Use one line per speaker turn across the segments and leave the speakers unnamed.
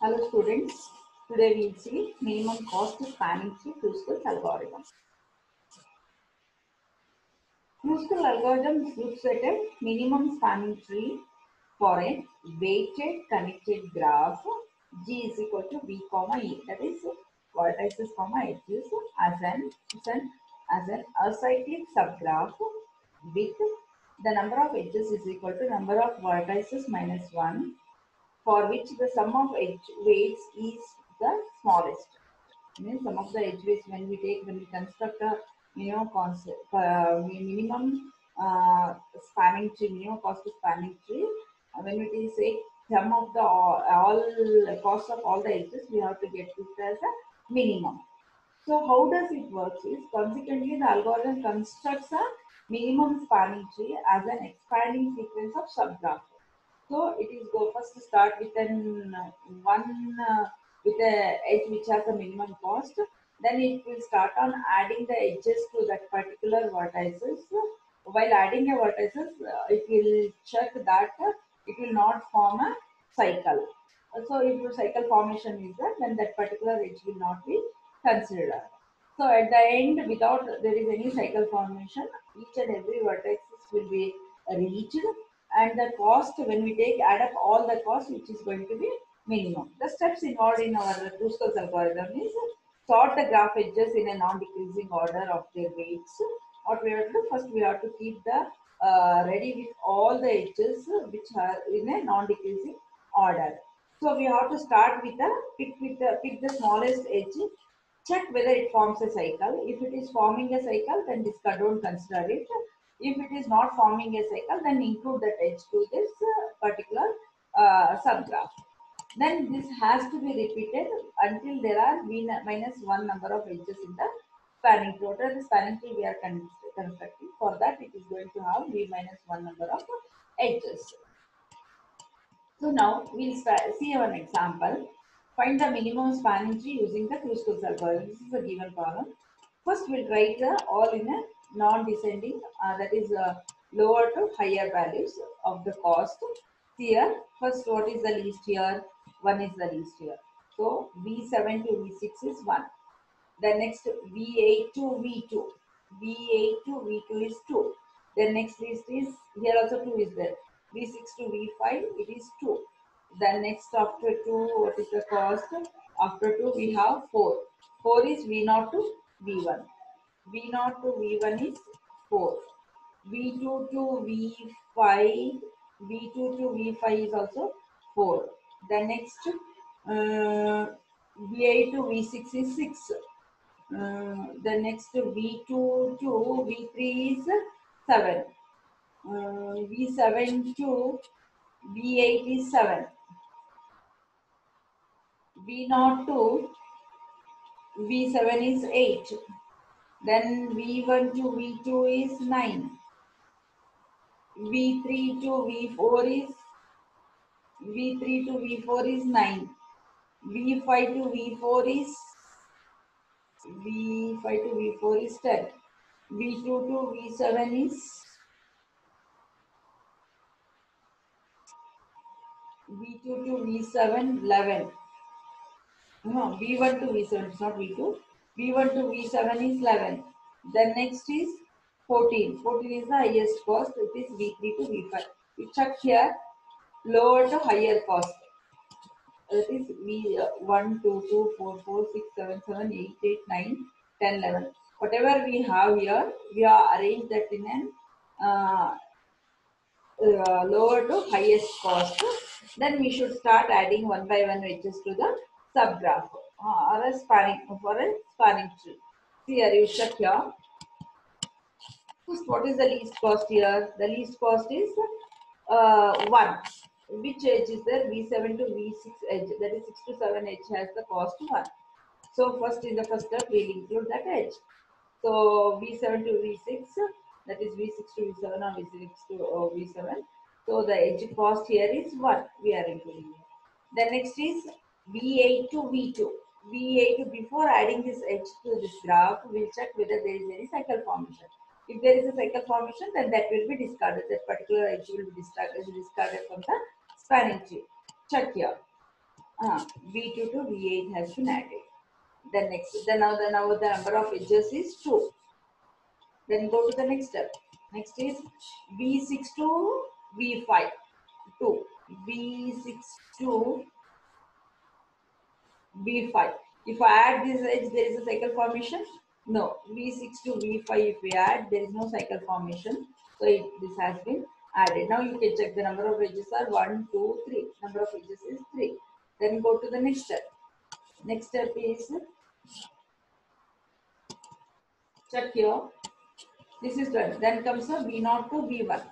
Hello students, today we will see minimum cost spanning tree Kruskal algorithm. Kruskal algorithm looks at a minimum spanning tree for a weighted connected graph G is equal to V comma E, that is vertices comma edges as an acyclic subgraph with the number of edges is equal to number of vertices minus 1, for which the sum of edge weights is the smallest. Means sum of the edge weights when we construct a concept minimum spanning tree, minimum cost spanning tree. When we say sum of the all cost of all the edges, we have to get it as a minimum. So how does it work? Is consequently the algorithm constructs a minimum spanning tree as an expanding sequence of subgraphs. So it is go first to start with an one with a edge which has a minimum cost. Then it will start on adding the edges to that particular vertices. While adding a vertices, it will check that it will not form a cycle. So if your cycle formation is there, then that particular edge will not be considered. So at the end, without there is any cycle formation, each and every vertex will be reached, and the cost when we add up all the cost, which is going to be minimum. The steps involved in our Kruskal's algorithm is sort the graph edges in a non-decreasing order of their weights. What we have to do first, we have to keep the ready with all the edges which are in a non-decreasing order. So we have to start with the pick the smallest edge, check whether it forms a cycle. If it is forming a cycle, then don't consider it. If it is not forming a cycle, then include that edge to this particular subgraph. Then this has to be repeated until there are v minus 1 number of edges in the spanning tree. Whatever the spanning tree we are constructing, for that it is going to have v minus 1 number of edges. So now we'll see an example. Find the minimum spanning tree using the Kruskal's algorithm. This is a given problem. First, we'll write all in a non-descending, that is lower to higher values of the cost. Here, first, what is the least here? 1 is the least here. So V7 to V6 is 1. The next V8 to V2. V8 to V2 is 2. The next list is, here also 2 is there. V6 to V5, it is 2. Then next after 2, what is the cost? After 2, we have 4. 4 is V0 to V1. V0 to V1 is 4. V2 to V5, V2 to V5 is also 4. The next V8 to V6 is 6. The next V2 to V3 is 7. V7 to V8 is 7. V0 to V7 is 8. Then V1 to V2 is 9. V3 to V4 is 9. V5 to V4 is 10. V2 to V7 is V2 to V7 11. No, V1 to V7, it's not V2. V1 to V7 is 11. Then next is 14. 14 is the highest cost. It is V3 to V5. You check here, lower to higher cost. That is V1, 2, 2, 4, 4, 6, 7, 7, 8, 8, 9, 10, 11. Whatever we have here, we have arranged that in an lower to highest cost. Then we should start adding one by one edges to the subgraph or a spanning tree. See here, you check here. First, what is the least cost here? The least cost is 1. Which edge is there? V7 to V6 edge. That is 6 to 7 edge has the cost 1. So first in the first step, we'll include that edge. So V7 to V6, that is V6 to V7 or V6 to V7. So the edge cost here is 1. We are including it. The next is V8 to V2. V8, before adding this edge to this graph, we'll check whether there is any cycle formation. If there is a cycle formation, then that will be discarded. That particular edge will be discarded from the spanning tree. Check here. V2 to V8 has been added. Then next, now the number of edges is 2. Then go to the next step. Next is V6 to V5, 2. V6 to V5. If I add this edge, there is a cycle formation? No. V6 to V5, if we add, there is no cycle formation. So this has been added. Now you can check the number of edges are 1, 2, 3. Number of edges is 3. Then go to the next step. Next step is check here. This is done. Then comes the V0 to V1.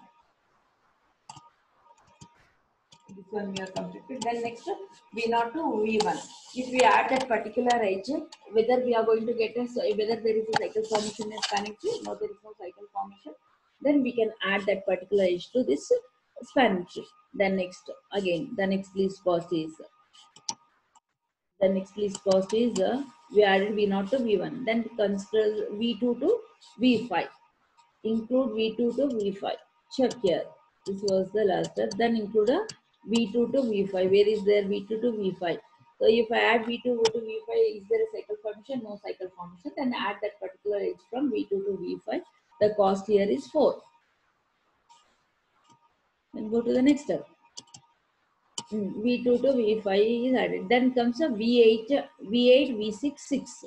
This one we are completed. Then next V0 to V1. If we add that particular edge, whether we are going to get a, whether there is a cycle formation in spanning tree, no, there is no cycle formation, then we can add that particular edge to this spanning tree. Then next, again, the next least cost is we added V0 to V1. Then consider V2 to V5. Include V2 to V5. Check here. This was the last step. Then include a V2 to V5. Where is there V2 to V5? So if I add V2 to V5, is there a cycle formation? No cycle formation. Then add that particular edge from V2 to V5. The cost here is 4. Then go to the next step. V2 to V5 is added. Then comes a V8, V6, 6.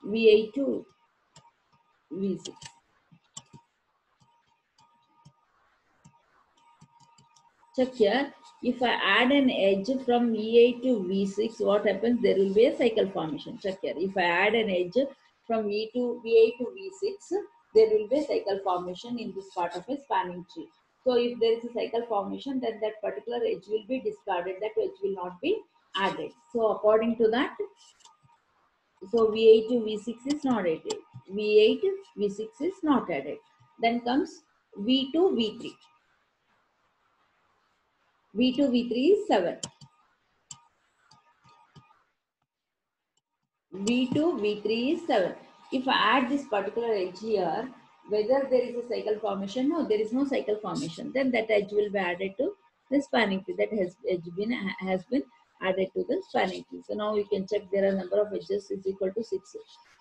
V8 to V6. Check here. If I add an edge from V8 to V6, what happens? There will be a cycle formation. Check here. If I add an edge from V8 to V6, there will be a cycle formation in this part of a spanning tree. So if there is a cycle formation, then that particular edge will be discarded. That edge will not be added. So according to that, so V8 to V6 is not added. V8, V6 is not added. Then comes V2, V3. V2, V3 is 7. V2, V3 is 7. If I add this particular edge here, whether there is a cycle formation, no, there is no cycle formation, then that edge will be added to the spanning tree. That has been added to the spanning tree. So now we can check there are number of edges is equal to 6.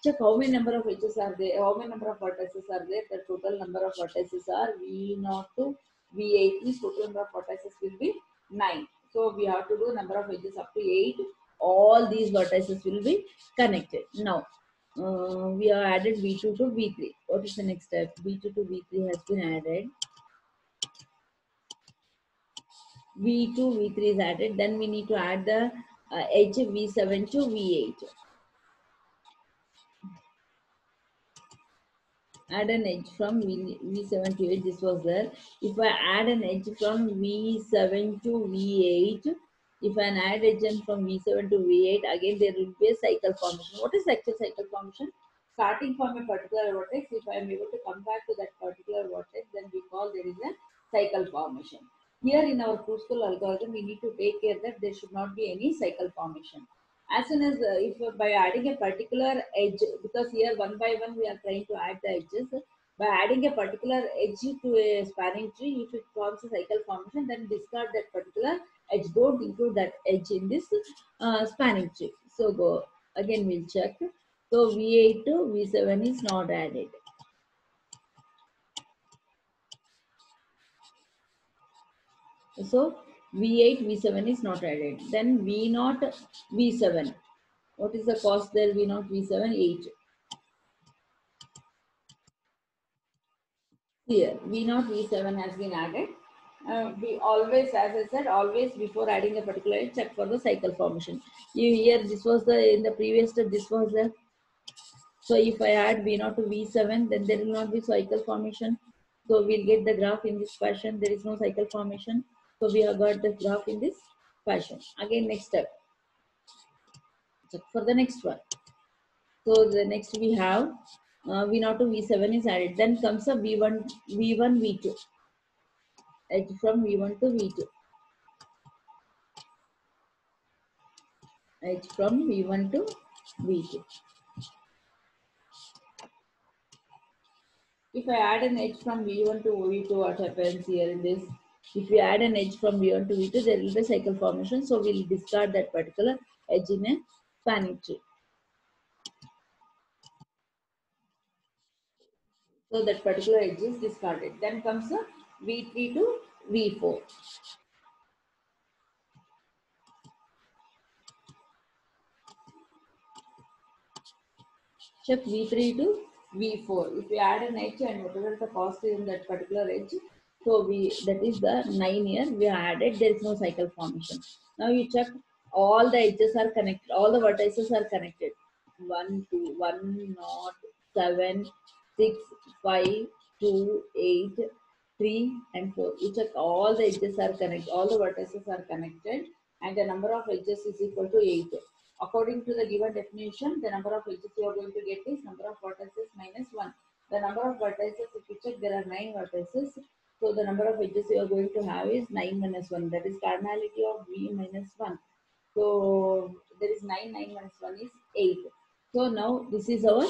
Check how many number of edges are there, how many number of vertices are there. The total number of vertices are V0 to V8 means total number of vertices will be 9. So we have to do number of edges up to 8. All these vertices will be connected. Now we have added V2 to V3. What is the next step? V2 to V3 has been added. V2, V3 is added. Then we need to add the edge V7 to V8. Add an edge from V7 to 8. This was there. If I add an edge from V7 to V8, if I add edge from V7 to V8, again there will be a cycle formation. What is actual cycle formation? Starting from a particular vertex, if I am able to come back to that particular vertex, then we call there is a cycle formation. Here in our Kruskal algorithm, we need to take care that there should not be any cycle formation. As soon as if by adding a particular edge, because here one by one we are trying to add the edges, by adding a particular edge to a spanning tree, if it forms a cycle formation, then discard that particular edge. Don't include that edge in this spanning tree. So go again, we'll check. So V8 to V7 is not added. So V8, V7 is not added. Then V0, V7. What is the cost there? V0, V7, 8. Here, V0, V7 has been added. We always, as I said, always before adding a particular edge, check for the cycle formation. Here, this was the, in the previous step, this was the, so if I add V0 to V7, then there will not be cycle formation. So we'll get the graph in this fashion. There is no cycle formation. So we have got the graph in this fashion. Again, next step. Check for the next one. So the next we have V0 to V7 is added. Then comes a V1, V2. Edge from V1 to V2. Edge from V1 to V2. If I add an edge from V1 to V2, what happens here in this? If we add an edge from V1 to V2, there will be cycle formation. So we'll discard that particular edge in a spanning tree. So that particular edge is discarded. Then comes the V3 to V4. Check V3 to V4. If we add an edge and whatever the cost is in that particular edge, so that is the 9 here, we added, there is no cycle formation. Now you check all the edges are connected, all the vertices are connected. 1, 2, 1, 0, 7, 6, 5, 2, 8, 3 and 4. You check all the edges are connected, all the vertices are connected and the number of edges is equal to 8. According to the given definition, the number of edges you are going to get is number of vertices minus 1. The number of vertices, if you check, there are 9 vertices. So the number of edges you are going to have is 9 minus 1. That is cardinality of V minus 1. So there is 9, 9 minus 1 is 8. So now this is our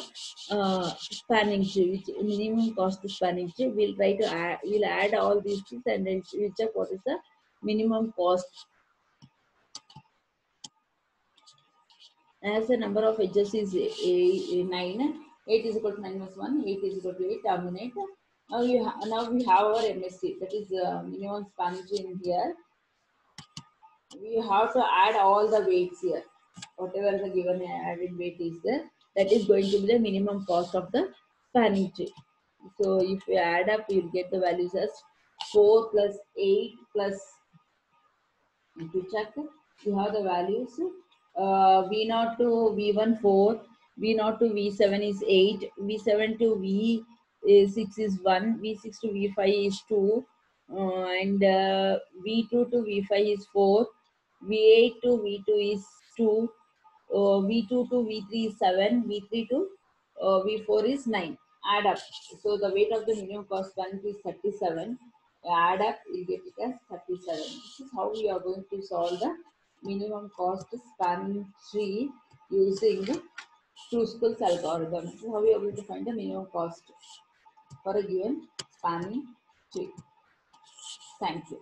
spanning tree, which minimum cost spanning tree. We'll try to add, we'll add all these things and then we'll check what is the minimum cost. As the number of edges is 9, 8 is equal to 9 minus 1, 8 is equal to 8, terminate. Now, now we have our MST, that is minimum spanning tree in here. We have to add all the weights here. Whatever the given added weight is there, that is going to be the minimum cost of the spanning tree. So if you add up, you'll get the values as 4 plus 8 plus, to check, you have the values. V0 to V1 4, V0 to V7 is 8, V7 to V6 is 1, V6 to V5 is 2, and V2 to V5 is 4, V8 to V2 is 2, V2 to V3 is 7, V3 to V4 is 9. Add up. So the weight of the minimum cost spanning tree is 37. Add up, you get it as 37. This is how we are going to solve the minimum cost spanning tree using Kruskal's algorithm. This is how we are going to find the minimum cost for a given spanning tree. Thank you.